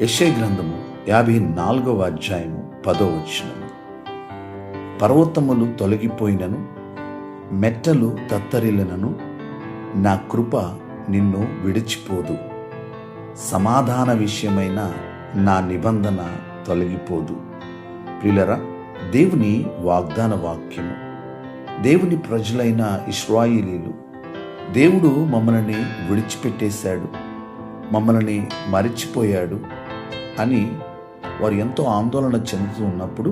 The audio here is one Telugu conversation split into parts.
యెషయా గ్రంథము 54వ అధ్యాయము 10వ వచనము. పర్వతములు తొలగిపోయినను, మెట్టలు తత్తరిల్లినను, నా కృప నిన్ను విడిచిపోదు. సమాధాన విషయమైన నా నిబంధన తొలగిపోదు. ప్రియులరా, దేవుని వాగ్దాన వాక్యము. దేవుని ప్రజలైన ఇశ్రాయేలీలు, దేవుడు మమ్మల్ని విడిచిపెట్టేశాడు, మమ్మల్ని మరిచిపోయాడు అని వారు ఎంతో ఆందోళన చెందుతూ ఉన్నప్పుడు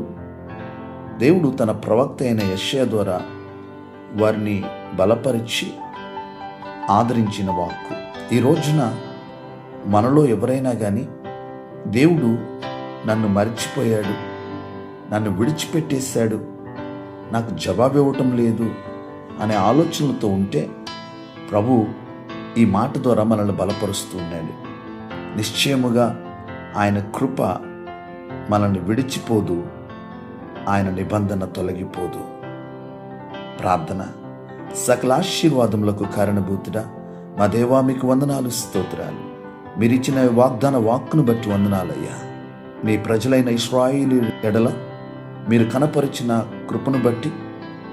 దేవుడు తన ప్రవక్త అయిన యెషయా ద్వారా వారిని బలపరిచి ఆదరించిన వాక్కు. ఈ రోజున మనలో ఎవరైనా కానీ దేవుడు నన్ను మరిచిపోయాడు, నన్ను విడిచిపెట్టేశాడు, నాకు జవాబు ఇవ్వటం లేదు అనే ఆలోచనలతో ఉంటే ప్రభు ఈ మాట ద్వారా మనల్ని బలపరుస్తూ ఉన్నాడు. నిశ్చయముగా ఆయన కృప మనల్ని విడిచిపోదు, ఆయన నిబంధన తొలగిపోదు. ప్రార్థన. సకల ఆశీర్వాదములకు కారణభూతుడా మా దేవా, మీకు వందనాలు, స్తోత్రాలు. మీరిచ్చిన వాగ్దాన వాక్కును బట్టి వందనాలయ్యా. మీ ప్రజలైన ఇశ్రాయేలు ఎడల మీరు కనపరిచిన కృపను బట్టి,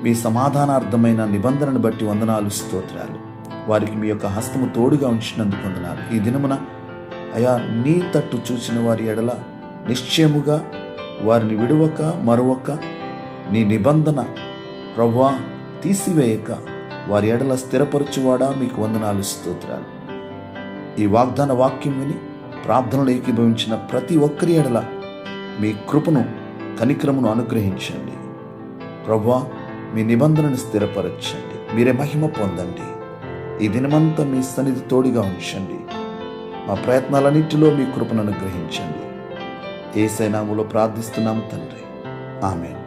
మీ సమాధానార్థమైన నిబంధనను బట్టి వందనాలు, స్తోత్రాలు. వారికి మీ యొక్క హస్తము తోడుగా ఉంచినందుకు వందనాలు. ఈ దినమున అయా, నీ తట్టు చూసిన వారి ఎడల నిశ్చయముగా వారిని విడువక మరొక నీ నిబంధన ప్రభువా తీసివేయక వారి ఎడల స్థిరపరచువాడా, మీకు వందనాలు, స్తోత్రాలు. ఈ వాగ్దాన వాక్యం విని ప్రార్థనలు ఏకీభవించిన ప్రతి ఒక్కరి ఎడల మీ కృపను, కనికరమును అనుగ్రహించండి. ప్రభువా, మీ నిబంధనను స్థిరపరచండి. మీరే మహిమ పొందండి. ఈ దినమంతా మీ సన్నిధి తోడుగా ఉంచండి. మా ప్రయత్నాలన్నింటిలో మీ కృపను అనుగ్రహించండి. యేసయ్య నామములో ప్రార్థిస్తున్నాము తండ్రి, ఆమేన్.